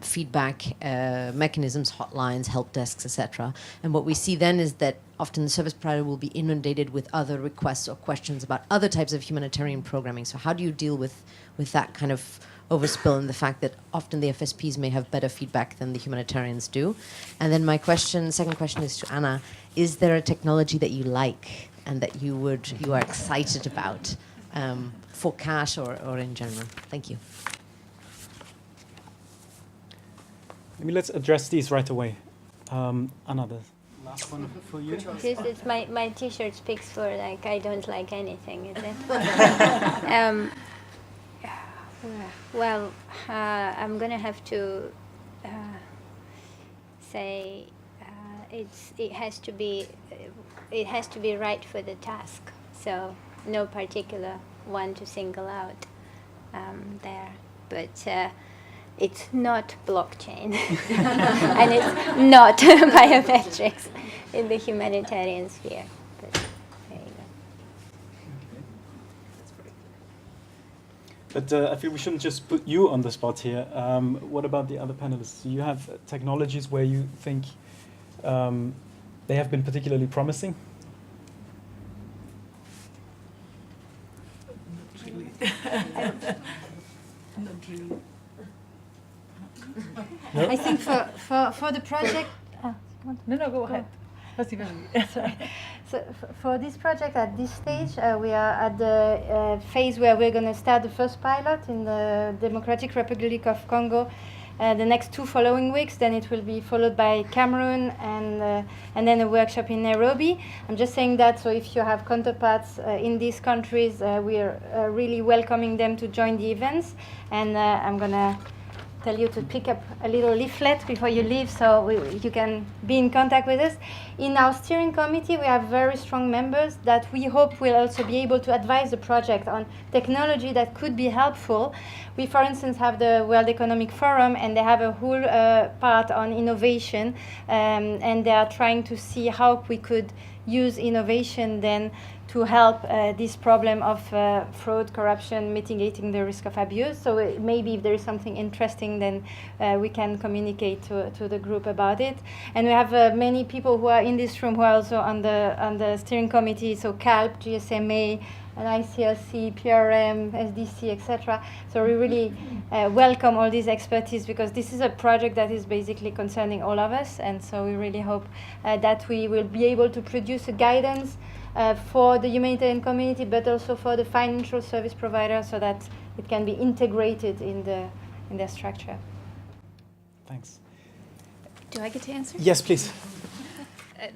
feedback mechanisms, hotlines, help desks, etc. And what we see then is that often the service provider will be inundated with other requests or questions about other types of humanitarian programming. So how do you deal with that kind of overspill and the fact that often the FSPs may have better feedback than the humanitarians do? And then my second question is to Anna. Is there a technology that you like and that you are excited about for Cash or in general? Thank you. Maybe let's address these right away. Anna, the last one for you. It's my T-shirt speaks for, like, I don't like anything, is it? Well, I'm going to have to say it has to be right for the task. So no particular one to single out there, but it's not blockchain and it's not biometrics in the humanitarian sphere. But there you go. But I feel we shouldn't just put you on the spot here. What about the other panelists? Do you have technologies where you think they have been particularly promising? Not really. No? I think for the project. No, go ahead. Sorry. So for this project at this stage, we are at the phase where we're going to start the first pilot in the Democratic Republic of Congo the next 2 following weeks. Then it will be followed by Cameroon and then a workshop in Nairobi. I'm just saying that so if you have counterparts in these countries, we are really welcoming them to join the events. And I'm going to tell you to pick up a little leaflet before you leave so you can be in contact with us. In our steering committee, we have very strong members that we hope will also be able to advise the project on technology that could be helpful. We, for instance, have the World Economic Forum, and they have a whole part on innovation, and they are trying to see how we could use innovation then to help this problem of fraud, corruption, mitigating the risk of abuse. So maybe if there is something interesting, then we can communicate to the group about it. And we have many people who are in this room who are also on the steering committee, so CALP, GSMA, and ICLC, PRM, SDC, etc. So we really welcome all these expertise, because this is a project that is basically concerning all of us, and so we really hope that we will be able to produce a guidance for the humanitarian community, but also for the financial service provider, so that it can be integrated in their structure. Thanks. Do I get to answer? Yes, please.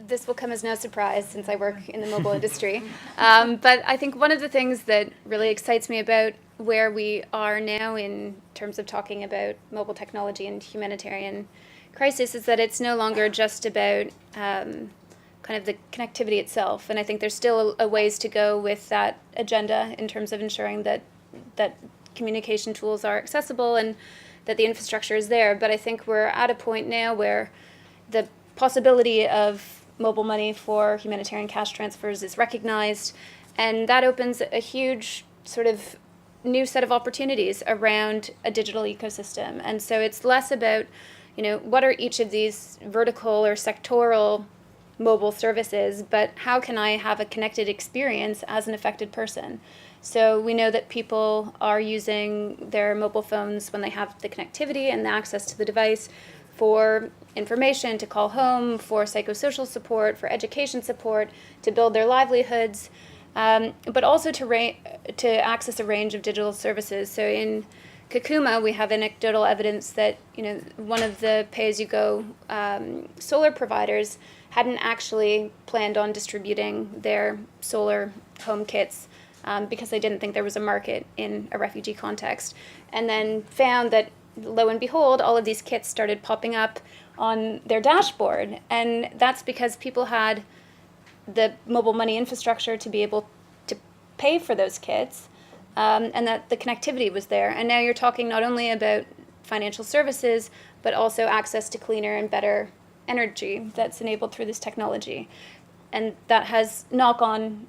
This will come as no surprise since I work in the mobile industry. But I think one of the things that really excites me about where we are now in terms of talking about mobile technology and humanitarian crisis is that it's no longer just about kind of the connectivity itself. And I think there's still a ways to go with that agenda in terms of ensuring that communication tools are accessible and that the infrastructure is there. But I think we're at a point now where the possibility of mobile money for humanitarian cash transfers is recognized, and that opens a huge sort of new set of opportunities around a digital ecosystem. And so it's less about, what are each of these vertical or sectoral mobile services, but how can I have a connected experience as an affected person? So we know that people are using their mobile phones when they have the connectivity and the access to the device for information, to call home, for psychosocial support, for education support, to build their livelihoods, but also to access a range of digital services. So in Kakuma, we have anecdotal evidence that one of the pay-as-you-go solar providers hadn't actually planned on distributing their solar home kits because they didn't think there was a market in a refugee context, and then found that, lo and behold, all of these kits started popping up on their dashboard. And that's because people had the mobile money infrastructure to be able to pay for those kits, and that the connectivity was there. And now you're talking not only about financial services, but also access to cleaner and better energy that's enabled through this technology. And that has knock-on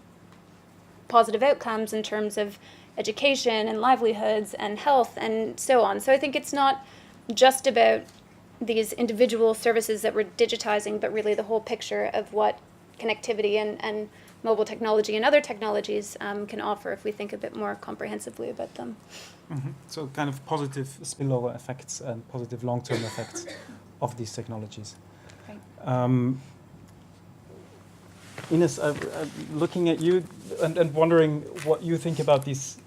positive outcomes in terms of education and livelihoods and health and so on. So I think it's not just about these individual services that we're digitizing, but really the whole picture of what connectivity and mobile technology and other technologies can offer if we think a bit more comprehensively about them. Mm-hmm. So kind of positive spillover effects and positive long-term effects of these technologies. Right. Ines, I'm looking at you and wondering what you think about these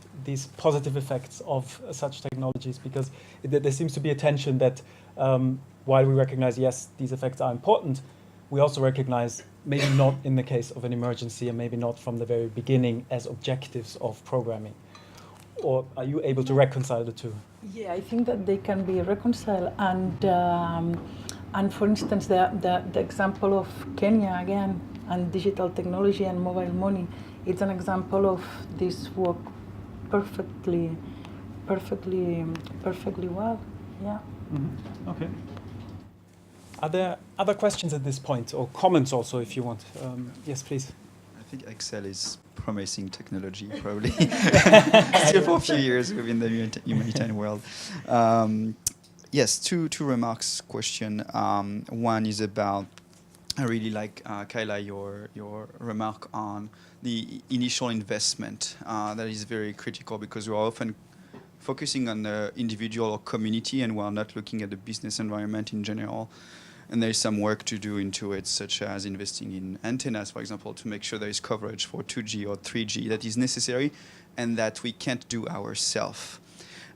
positive effects of such technologies, because there seems to be a tension that while we recognize, yes, these effects are important, we also recognize maybe not in the case of an emergency and maybe not from the very beginning as objectives of programming. Or are you able to reconcile the two? Yeah, I think that they can be reconciled. And for instance, the example of Kenya again, and digital technology and mobile money, it's an example of this work perfectly well. Yeah. Mm-hmm. Okay. Are there other questions at this point, or comments also, if you want? Yes, please. I think Excel is promising technology, probably. Still for a few years within the humanitarian world. Yes, two remarks, question. One is about, I really like, Kyla, your remark on the initial investment. That is very critical, because we're often focusing on the individual or community, and we're not looking at the business environment in general. And there is some work to do into it, such as investing in antennas, for example, to make sure there is coverage for 2G or 3G that is necessary and that we can't do ourselves.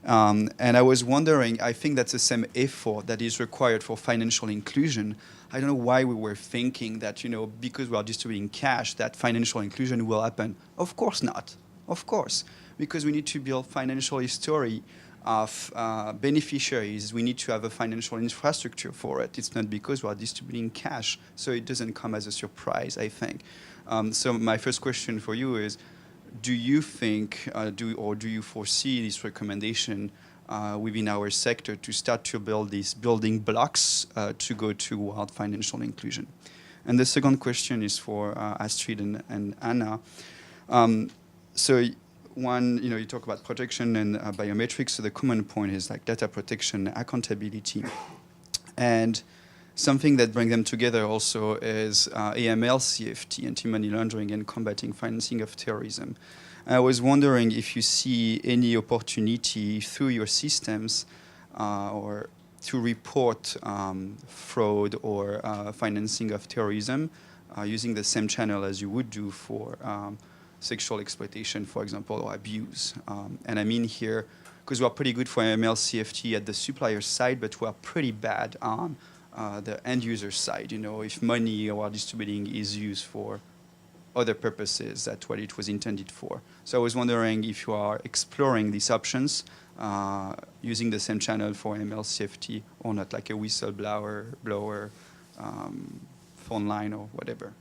And I was wondering, I think that's the same effort that is required for financial inclusion. I don't know why we were thinking that, because we are distributing cash, that financial inclusion will happen. Of course not. Of course. Because we need to build financial history of beneficiaries. We need to have a financial infrastructure for it. It's not because we are distributing cash, so it doesn't come as a surprise, I think. So my first question for you is, do you think, do you foresee this recommendation within our sector to start to build these building blocks to go toward financial inclusion? And the second question is for Astrid and Anna. So one, you talk about protection and biometrics. So the common point is like data protection, accountability, and something that brings them together also is AML, CFT, anti-money laundering, and combating financing of terrorism. I was wondering if you see any opportunity through your systems or to report fraud or financing of terrorism using the same channel as you would do for sexual exploitation, for example, or abuse. And I mean here, because we are pretty good for AML, CFT at the supplier side, but we are pretty bad on the end user side. If money or distributing is used for other purposes, that's what it was intended for. So I was wondering if you are exploring these options using the same channel for AML, CFT, or not, like a whistleblower, phone line, or whatever.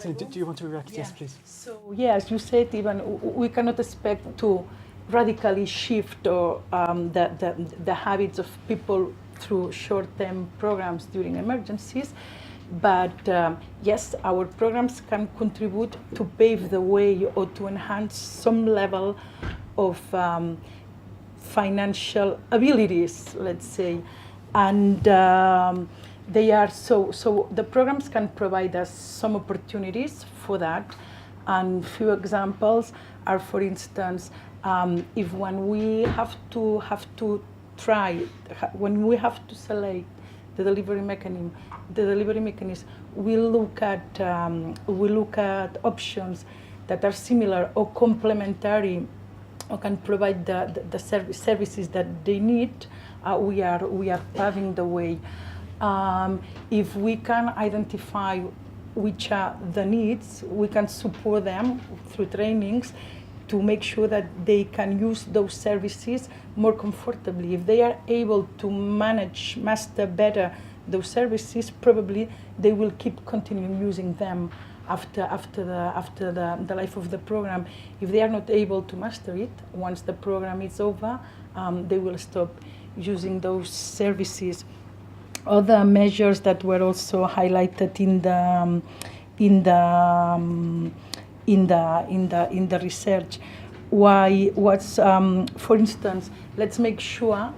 Do you want to react? Yeah. Yes, please. So, yeah, as you said, even we cannot expect to radically shift or the habits of people through short-term programs during emergencies. But yes, our programs can contribute to pave the way or to enhance some level of financial abilities, let's say. And they are so the programs can provide us some opportunities for that. And few examples are, for instance, if when we have to select the delivery mechanism, we look at options that are similar or complementary or can provide the services that they need. We are paving the way. If we can identify which are the needs, we can support them through trainings to make sure that they can use those services more comfortably. If they are able to master better those services, probably they will keep continuing using them after the life of the program. If they are not able to master it, once the program is over, they will stop using those services. Other measures that were also highlighted in the research. For instance, let's make sure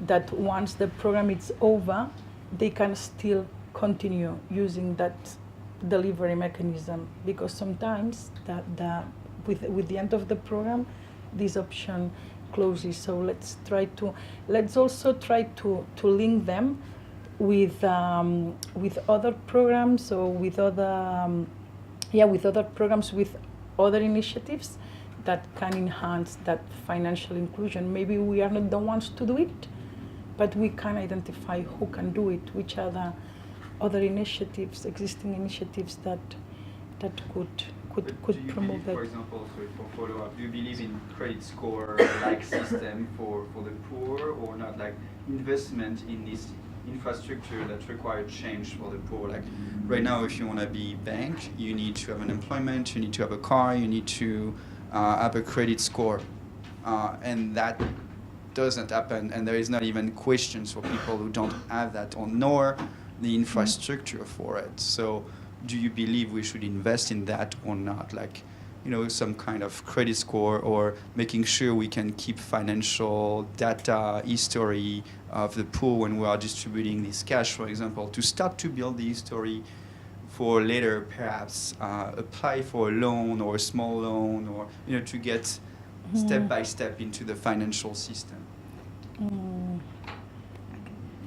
that once the program is over, they can still continue using that delivery mechanism, because sometimes with the end of the program, this option closes. So let's also try to link them with other programs or with other programs, with other initiatives that can enhance that financial inclusion. Maybe we are not the ones to do it, but we can identify who can do it, which are the other initiatives, existing initiatives that could promote that. For example, sorry for follow-up, do you believe in credit score like system for the poor, or not, like investment in this infrastructure that require change for the poor? Like right now, if you want to be bank, you need to have an employment, you need to have a car, you need to have a credit score, and that doesn't happen, and there is not even questions for people who don't have that, or nor the infrastructure for it. So do you believe we should invest in that or not? Like, some kind of credit score, or making sure we can keep financial data history of the poor when we are distributing this cash, for example, to start to build the history for later, perhaps apply for a loan or a small loan, or to get step by step into the financial system.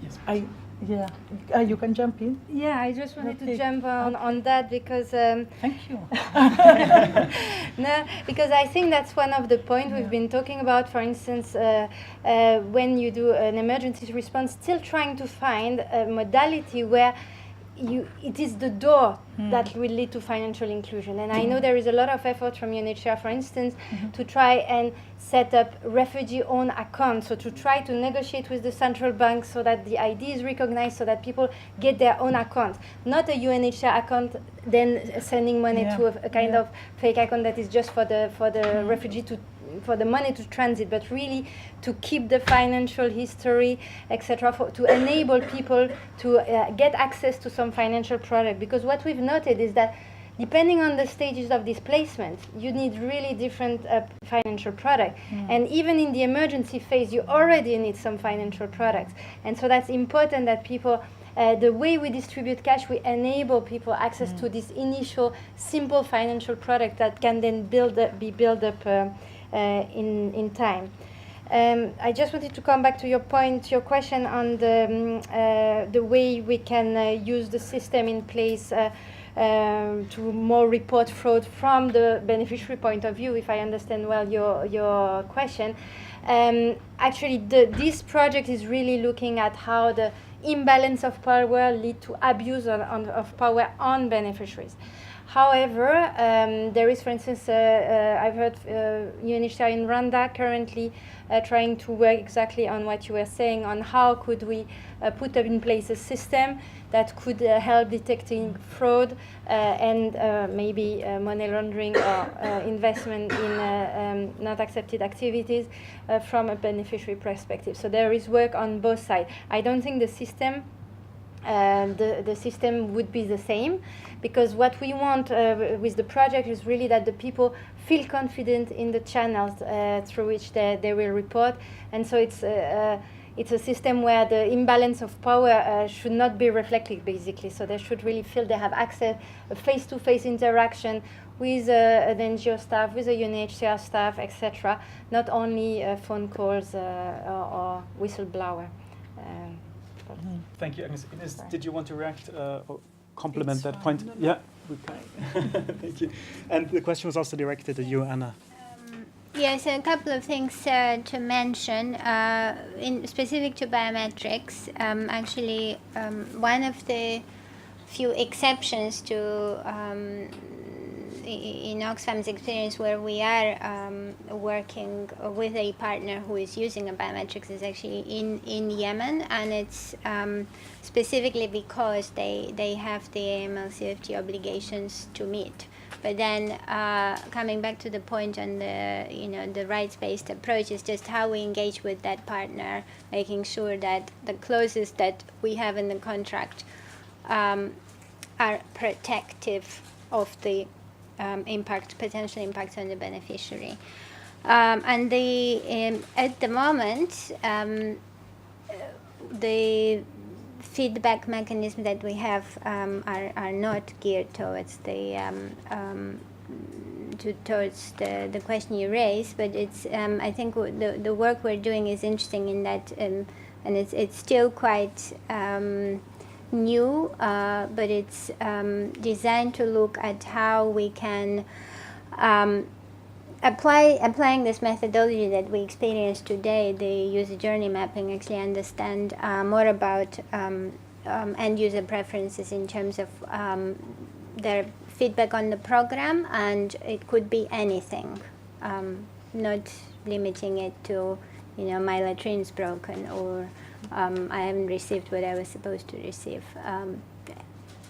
Yes. You can jump in. Yeah, I just wanted to jump on that because Thank you. no, because I think that's one of the points we've been talking about. For instance, when you do an emergency response, still trying to find a modality where it is the door that will lead to financial inclusion. And I know there is a lot of effort from UNHCR, for instance, to try and set up refugee-owned accounts, so to try to negotiate with the central bank so that the ID is recognized, so that people get their own account, not a UNHCR account, then sending money to a kind of fake account that is just for the refugee for the money to transit, but really to keep the financial history, etc., to enable people to get access to some financial product. Because what we've noted is that depending on the stages of displacement, you need really different financial products. And even in the emergency phase, you already need some financial products. And so that's important that people, the way we distribute cash, we enable people access to this initial simple financial product that can then be built up in time. I just wanted to come back to your question on the way we can use the system in place to more report fraud from the beneficiary point of view, if I understand well your question. Actually, this project is really looking at how the imbalance of power lead to abuse of power on beneficiaries. However, there is, for instance, I've heard UNHCR in Rwanda currently trying to work exactly on what you were saying, on how could we put in place a system that could help detecting fraud and maybe money laundering or investment in not accepted activities from a beneficiary perspective. So there is work on both sides. I don't think the system would be the same, because what we want with the project is really that the people feel confident in the channels through which they will report. And so it's a system where the imbalance of power should not be reflected, basically. So they should really feel they have access, a face-to-face interaction with an NGO staff, with a UNHCR staff, etc. Not only phone calls or whistleblower. Thank you, Agnes. Ines, did you want to react or complement that point? Yeah, we can. Thank you. And the question was also directed at you, Anna. Yes, a couple of things to mention. In specific to biometrics, actually, one of the few exceptions to in Oxfam's experience where we are working with a partner who is using a biometrics is actually in Yemen, and it's specifically because they have the AML CFT obligations to meet. But then coming back to the point on the rights-based approach is just how we engage with that partner, making sure that the clauses that we have in the contract are protective of the potential impact on the beneficiary. And at the moment, the feedback mechanism that we have are not geared towards towards the question you raised, but it's I think the work we're doing is interesting in that, and it's still quite new, but it's designed to look at how we can applying this methodology that we experience today, the user journey mapping, actually understand more about end user preferences in terms of their feedback on the program, and it could be anything, not limiting it to my latrine's broken, or I haven't received what I was supposed to receive,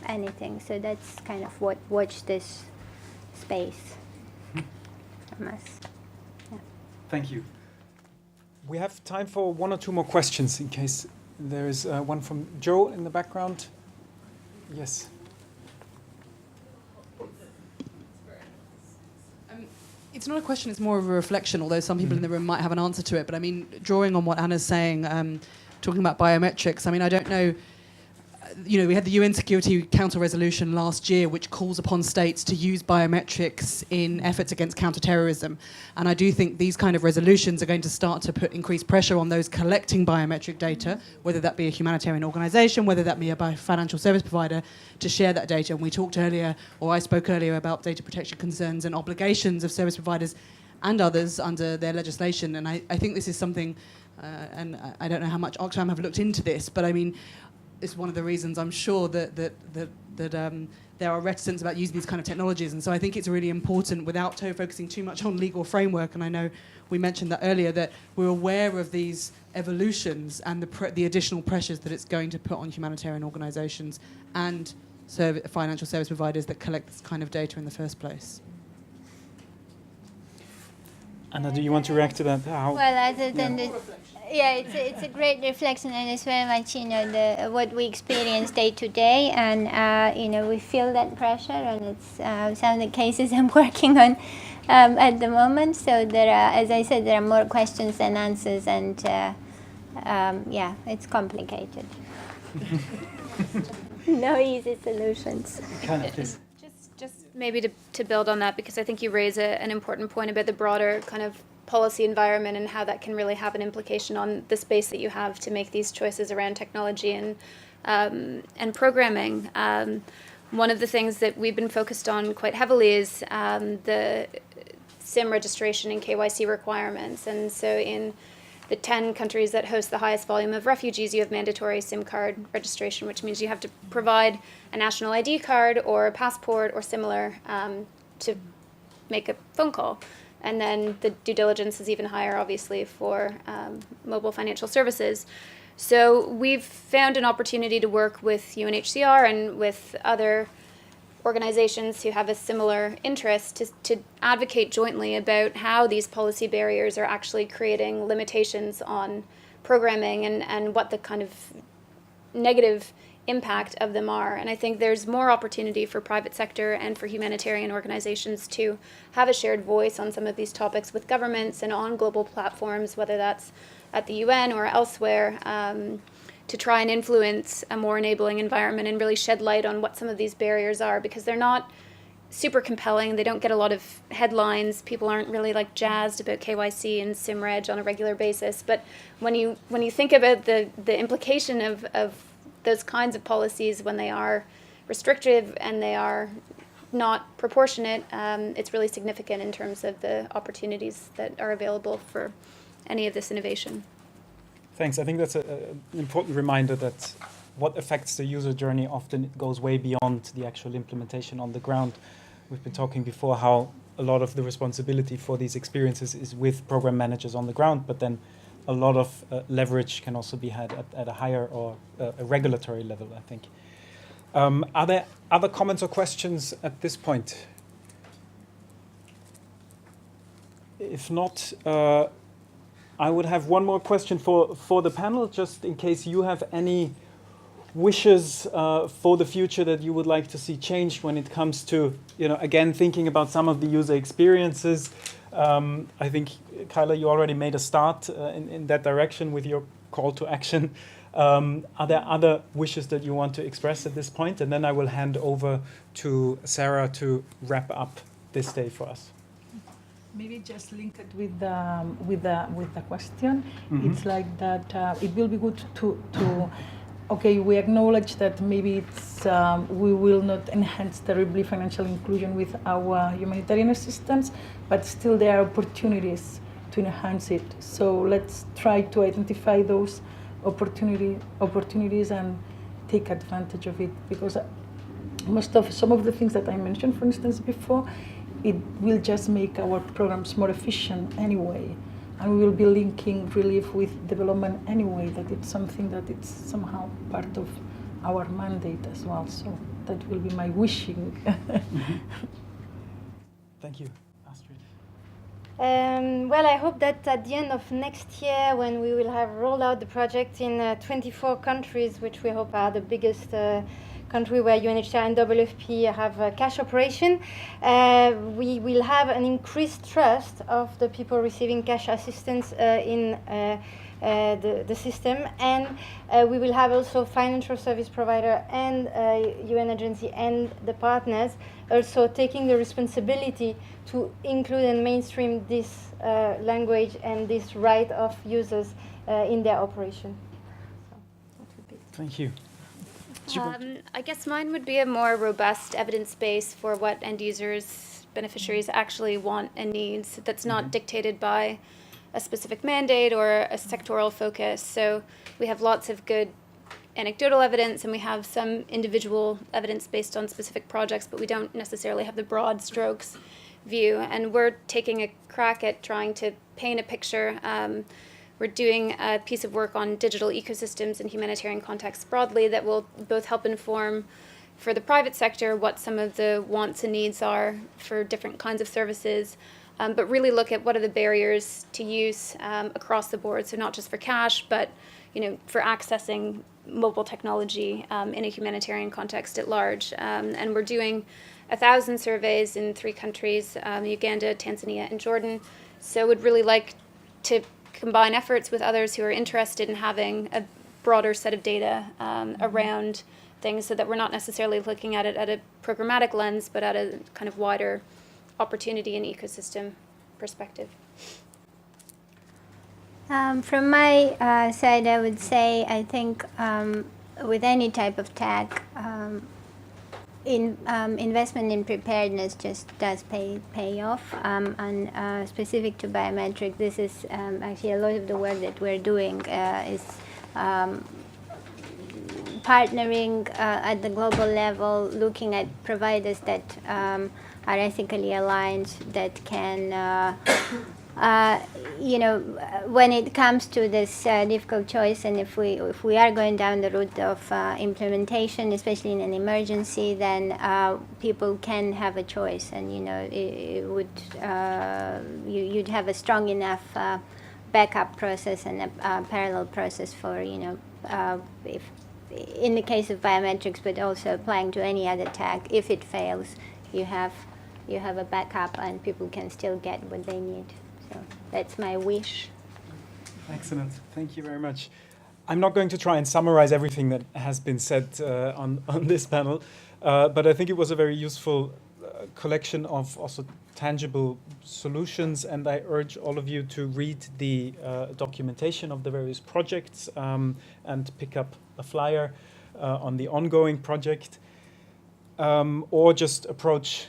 anything. So that's kind of watch this space. Yeah. Thank you. We have time for one or two more questions in case there is one from Joe in the background. Yes. It's not a question, it's more of a reflection, although some people in the room might have an answer to it. But I mean, drawing on what Anna's saying, talking about biometrics, I mean, I don't know, we had the UN Security Council resolution last year which calls upon states to use biometrics in efforts against counterterrorism. And I do think these kind of resolutions are going to start to put increased pressure on those collecting biometric data, whether that be a humanitarian organisation, whether that be a financial service provider, to share that data. And we talked earlier, or I spoke earlier, about data protection concerns and obligations of service providers and others under their legislation. And I think this is something, and I don't know how much Oxfam have looked into this, but I mean, it's one of the reasons I'm sure that there are reticence about using these kind of technologies. And so I think it's really important, without focusing too much on legal framework, and I know we mentioned that earlier, that we're aware of these evolutions and the additional pressures that it's going to put on humanitarian organisations and financial service providers that collect this kind of data in the first place. Anna, do you want to react to that? How? Well, other than it's a great reflection, and it's very much what we experience day to day, and we feel that pressure, and it's some of the cases I'm working on at the moment. So there are, as I said, there are more questions than answers, and it's complicated. No easy solutions. Kyla, please. Just maybe to build on that, because I think you raise an important point about the broader kind of policy environment and how that can really have an implication on the space that you have to make these choices around technology and programming. One of the things that we've been focused on quite heavily is the SIM registration and KYC requirements. And so in the 10 countries that host the highest volume of refugees, you have mandatory SIM card registration, which means you have to provide a national ID card or a passport or similar to make a phone call. And then the due diligence is even higher, obviously, for mobile financial services. So we've found an opportunity to work with UNHCR and with other organizations who have a similar interest to advocate jointly about how these policy barriers are actually creating limitations on programming and what the kind of negative impact of them are. And I think there's more opportunity for private sector and for humanitarian organizations to have a shared voice on some of these topics with governments and on global platforms, whether that's at the UN or elsewhere, to try and influence a more enabling environment and really shed light on what some of these barriers are, because they're not super compelling. They don't get a lot of headlines. People aren't really jazzed about KYC and SIMReg on a regular basis. But when you think about the implication of those kinds of policies, when they are restrictive and they are not proportionate, it's really significant in terms of the opportunities that are available for any of this innovation. Thanks. I think that's an important reminder that what affects the user journey often goes way beyond the actual implementation on the ground. We've been talking before how a lot of the responsibility for these experiences is with program managers on the ground, but then a lot of leverage can also be had at a higher or a regulatory level, I think. Are there other comments or questions at this point? If not, I would have one more question for the panel, just in case you have any wishes for the future that you would like to see changed when it comes to, again, thinking about some of the user experiences. I think, Kyla, you already made a start in that direction with your call to action. Are there other wishes that you want to express at this point? And then I will hand over to Sarah to wrap up this day for us. Maybe just link it with the question. Mm-hmm. It's like that. It will be good to okay, we acknowledge that maybe we will not enhance terribly financial inclusion with our humanitarian assistance, but still there are opportunities to enhance it. So let's try to identify those opportunities and take advantage of it, because some of the things that I mentioned, for instance, before, it will just make our programs more efficient anyway. And we will be linking relief with development anyway, that it's something that it's somehow part of our mandate as well. So that will be my wishing. Mm-hmm. Thank you, Astrid. Well, I hope that at the end of next year, when we will have rolled out the project in 24 countries, which we hope are the biggest country where UNHCR and WFP have a cash operation, we will have an increased trust of the people receiving cash assistance in the system, and we will have also financial service provider and UN agency and the partners also taking the responsibility to include and mainstream this language and this right of users in their operation. So that would be. Thank you. I guess mine would be a more robust evidence base for what end users, beneficiaries actually want and need, that's not dictated by a specific mandate or a sectoral focus. So we have lots of good anecdotal evidence, and we have some individual evidence based on specific projects, but we don't necessarily have the broad strokes view. And we're taking a crack at trying to paint a picture. We're doing a piece of work on digital ecosystems in humanitarian contexts broadly that will both help inform for the private sector what some of the wants and needs are for different kinds of services, but really look at what are the barriers to use across the board. So not just for cash, but for accessing mobile technology in a humanitarian context at large. And we're doing 1,000 surveys in 3 countries, Uganda, Tanzania, and Jordan. So would really like to combine efforts with others who are interested in having a broader set of data around things, so that we're not necessarily looking at it at a programmatic lens, but at a kind of wider opportunity and ecosystem perspective. From my side, I would say I think with any type of tech, investment in preparedness just does pay off. And specific to biometric, this is actually a lot of the work that we're doing is partnering at the global level, looking at providers that are ethically aligned, that can, when it comes to this difficult choice, and if we are going down the route of implementation, especially in an emergency, then people can have a choice, and it would you'd have a strong enough backup process and a parallel process for if in the case of biometrics, but also applying to any other tag. If it fails, you have a backup, and people can still get what they need. So that's my wish. Excellent. Thank you very much. I'm not going to try and summarize everything that has been said on this panel, but I think it was a very useful collection of also tangible solutions, and I urge all of you to read the documentation of the various projects and pick up a flyer on the ongoing project, or just approach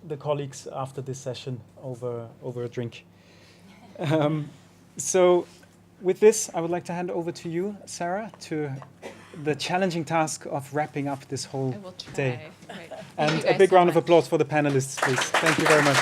the colleagues after this session over a drink. So with this, I would like to hand over to you, Sarah, to the challenging task of wrapping up this whole day. Right. And a big round of applause for the panelists, please. Thank you very much.